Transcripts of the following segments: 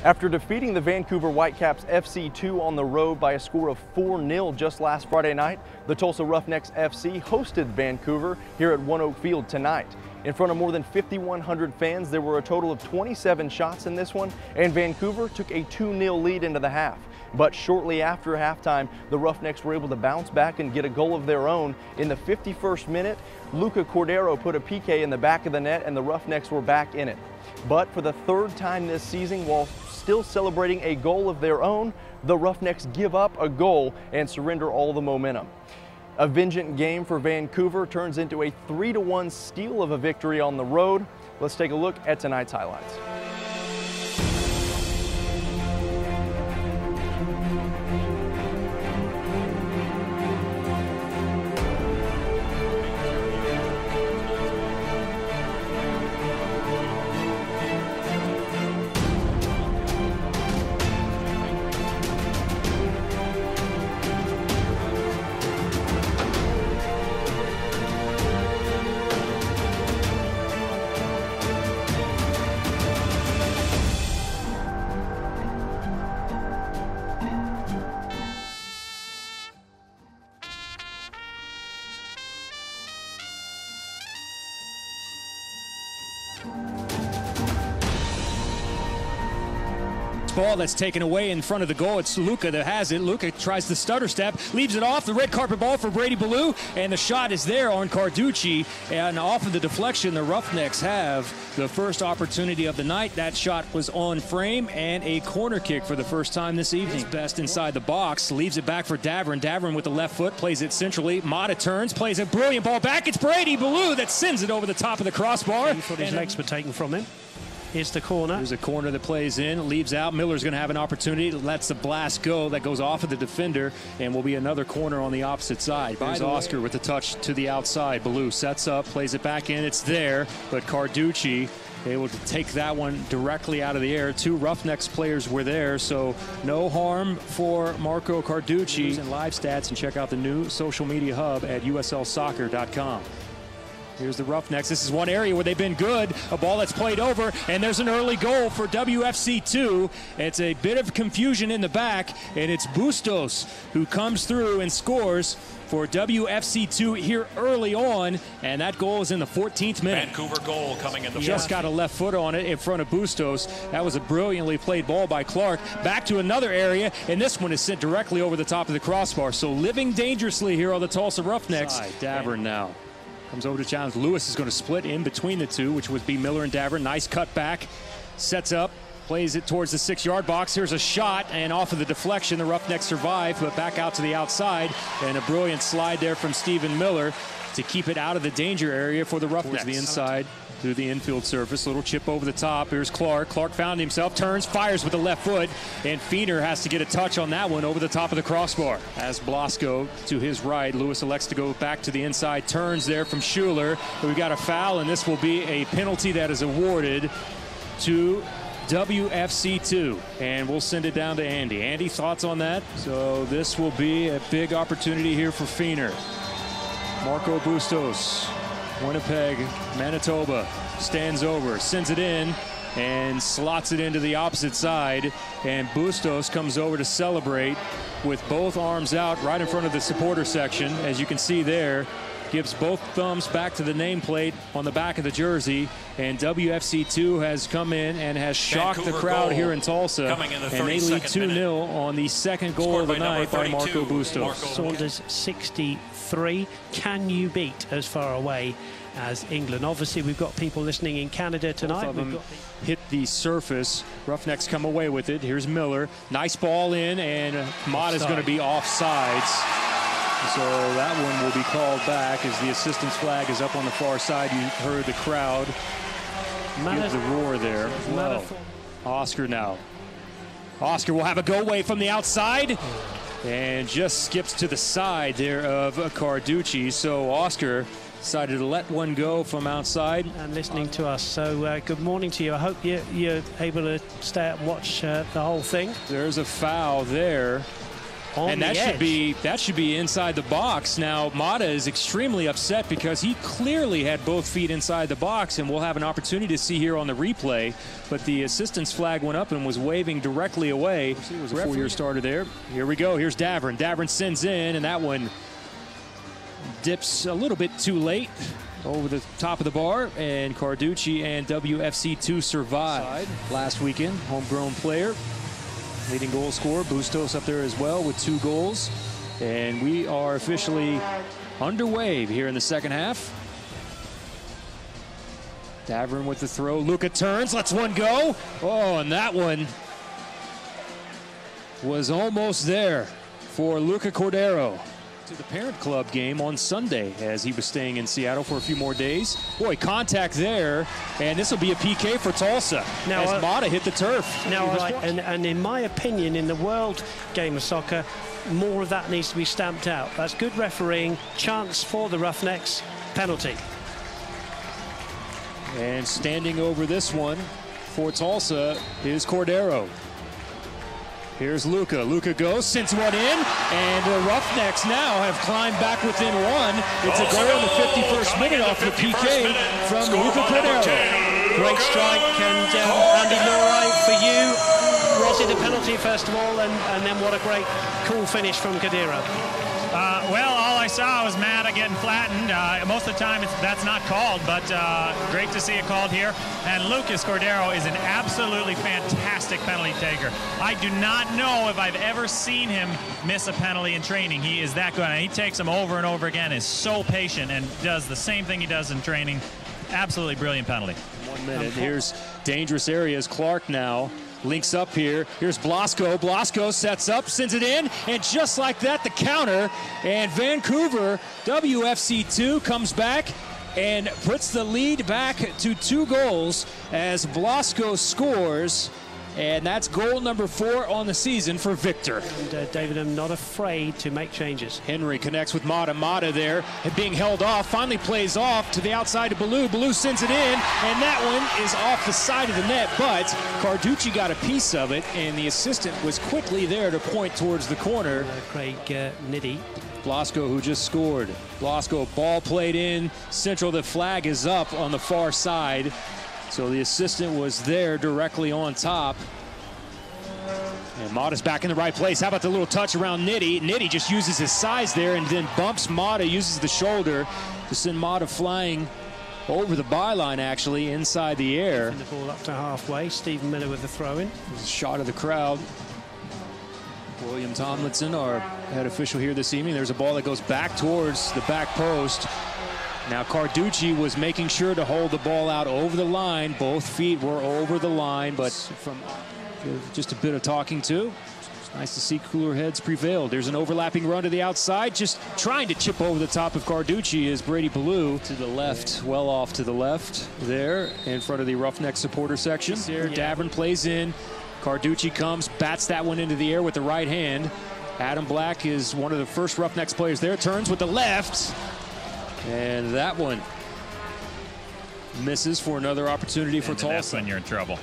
After defeating the Vancouver Whitecaps FC 2 on the road by a score of 4-0 just last Friday night, the Tulsa Roughnecks FC hosted Vancouver here at ONEOK Field tonight. In front of more than 5,100 fans, there were a total of 27 shots in this one, and Vancouver took a 2-0 lead into the half. But shortly after halftime, the Roughnecks were able to bounce back and get a goal of their own. In the 51st minute, Luca Cordero put a PK in the back of the net and the Roughnecks were back in it. But for the third time this season, while still celebrating a goal of their own, the Roughnecks give up a goal and surrender all the momentum. A vengeful game for Vancouver turns into a 3-1 steal of a victory on the road. Let's take a look at tonight's highlights. Ball that's taken away in front of the goal. It's Luca that has it. Luca tries the stutter step, leaves it off. The red carpet ball for Brady Ballou, and the shot is there on Carducci. And off of the deflection, the Roughnecks have the first opportunity of the night. That shot was on frame, and a corner kick for the first time this evening. His best inside the box, leaves it back for Davern. Davern with the left foot, plays it centrally. Mata turns, plays a brilliant ball back. It's Brady Ballou that sends it over the top of the crossbar. He thought his legs were taken from him. Here's the corner. There's a corner that plays in, leaves out. Miller's going to have an opportunity, lets the blast go. That goes off of the defender, and will be another corner on the opposite side. There's Oscar with the touch to the outside. Ballou sets up, plays it back in. It's there, but Carducci able to take that one directly out of the air. Two Roughnecks players were there, so no harm for Marco Carducci. And live stats, and check out the new social media hub at uslsoccer.com. Here's the Roughnecks. This is one area where they've been good. A ball that's played over, and there's an early goal for WFC2. It's a bit of confusion in the back, and it's Bustos who comes through and scores for WFC2 here early on, and that goal is in the 14th minute. Vancouver goal coming in the just got a left foot on it in front of Bustos. That was a brilliantly played ball by Clark. Back to another area, and this one is sent directly over the top of the crossbar. So living dangerously here on the Tulsa Roughnecks. Davern now comes over to challenge. Lewis is going to split in between the two, which would be Miller and Davern. Nice cut back, sets up, plays it towards the 6-yard box. Here's a shot, and off of the deflection, the Roughnecks survive, but back out to the outside, and a brilliant slide there from Stephen Miller to keep it out of the danger area for the Roughnecks. Towards the inside, through the infield surface, little chip over the top. Here's Clark. Clark found himself, turns, fires with the left foot, and Feener has to get a touch on that one over the top of the crossbar. As Blasco to his right, Lewis elects to go back to the inside, turns there from Schuler. We got a foul, and this will be a penalty that is awarded to WFC2, and we'll send it down to Andy. Andy, thoughts on that? So this will be a big opportunity here for Feener. Marco Bustos, Winnipeg, Manitoba, stands over, sends it in, and slots it into the opposite side. And Bustos comes over to celebrate with both arms out right in front of the supporter section. As you can see there, gives both thumbs back to the nameplate on the back of the jersey. And WFC2 has come in and has shocked Vancouver the crowd here in Tulsa. And they lead 2-0 on the second goal of the night by Marco Bustos. Saunders 63. Can you beat as far away as England? Obviously, we've got people listening in Canada tonight. Both of them hit the surface. Roughnecks come away with it. Here's Miller. Nice ball in, and Mata's going to be offsides. So that one will be called back as the assistant's flag is up on the far side. You heard the crowd give the roar there. Whoa. Oscar now. Oscar will have a go away from the outside and just skips to the side there of Carducci. So Oscar decided to let one go from outside. And listening to us. So good morning to you. I hope you're able to stay up and watch the whole thing. There's a foul there. And that should be inside the box. Now, Mata is extremely upset because he clearly had both feet inside the box, and we'll have an opportunity to see here on the replay. But the assistant's flag went up and was waving directly away. It was a 4-year starter there. Here we go. Here's Davern. Davern sends in, and that one dips a little bit too late over the top of the bar, and Carducci and WFC2 survived last weekend. Homegrown player. Leading goal scorer, Bustos up there as well with 2 goals. And we are officially underway here in the second half. Davern with the throw. Luca turns, lets one go. Oh, and that one was almost there for Luca Cordero. To the parent club game on Sunday as he was staying in Seattle for a few more days. Boy, contact there, and this will be a PK for Tulsa now, as Mata hit the turf. Now, and in my opinion, in the world game of soccer, more of that needs to be stamped out. That's good refereeing, chance for the Roughnecks, penalty. And standing over this one for Tulsa is Cordero. Here's Luca. Luca goes, sends one in, and the Roughnecks now have climbed back within 1. It's a goal in the 51st minute off the PK from Luca Cordero. Great strike, and Andy Laurie, for you, was it a penalty first of all, and then what a great cool finish from Cordero? Well, all I saw was Mata getting flattened. Most of the time that's not called, but great to see it called here. And Lucas Cordero is an absolutely fantastic penalty taker. I do not know if I've ever seen him miss a penalty in training. He is that good, and he takes them over and over again, is so patient, and does the same thing he does in training. Absolutely brilliant penalty. 1 minute. Here's dangerous areas. Clark now links up here. Here's Blasco. Blasco sets up, sends it in, and just like that, the counter. And Vancouver, WFC2, comes back and puts the lead back to 2 goals as Blasco scores. And that's goal number 4 on the season for Victor. And David, I'm not afraid to make changes. Henry connects with Mata. Mata there, being held off, finally plays off to the outside of Baloo. Baloo sends it in, and that one is off the side of the net, but Carducci got a piece of it, and the assistant was quickly there to point towards the corner. Craig Niddy. Blasco, who just scored. Blasco, ball played in central. The flag is up on the far side. So the assistant was there directly on top. And Mata's back in the right place. How about the little touch around Nitty? Nitty just uses his size there and then bumps Mata, uses the shoulder to send Mata flying over the byline, actually, inside the air. And the ball up to halfway. Stephen Miller with the throw-in. There's a shot of the crowd. William Tomlinson, our head official here this evening. There's a ball that goes back towards the back post. Now Carducci was making sure to hold the ball out over the line. Both feet were over the line, but from just a bit of talking to. It's nice to see cooler heads prevailed. There's an overlapping run to the outside, just trying to chip over the top of Carducci is Brady Ballou to the left, well off to the left there in front of the Roughneck supporter section. Here, Davern plays in. Carducci comes, bats that one into the air with the right hand. Adam Black is one of the first Roughnecks players there, turns with the left. And that one misses for another opportunity for Tulsa. That's when you're in trouble.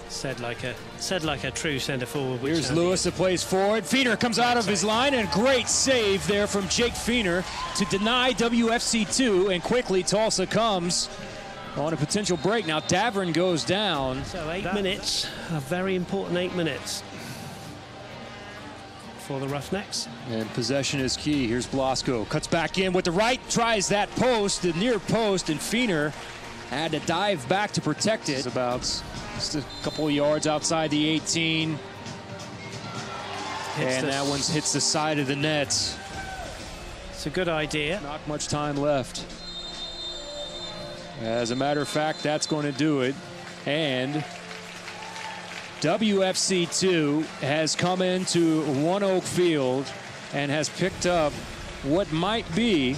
Said like a true centre forward. Here's Lewis that plays forward. Feener comes out of his line, and great save there from Jake Feener to deny WFC2. And quickly Tulsa comes on a potential break. Now Davern goes down. So 8 minutes, a very important 8 minutes for the Roughnecks. And possession is key. Here's Blasco. Cuts back in with the right, tries that post, the near post, and Feener had to dive back to protect it. It's about just a couple of yards outside the 18. And that one hits the side of the net. It's a good idea. Not much time left. As a matter of fact, that's going to do it. And WFC2 has come into ONEOK Field and has picked up what might be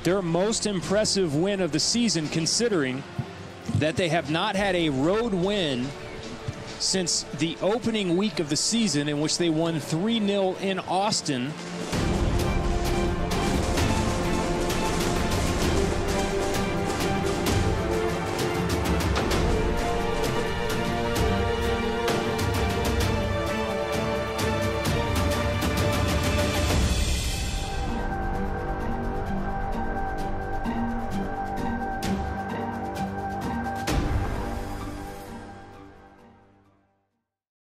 their most impressive win of the season, considering that they have not had a road win since the opening week of the season, in which they won 3-0 in Austin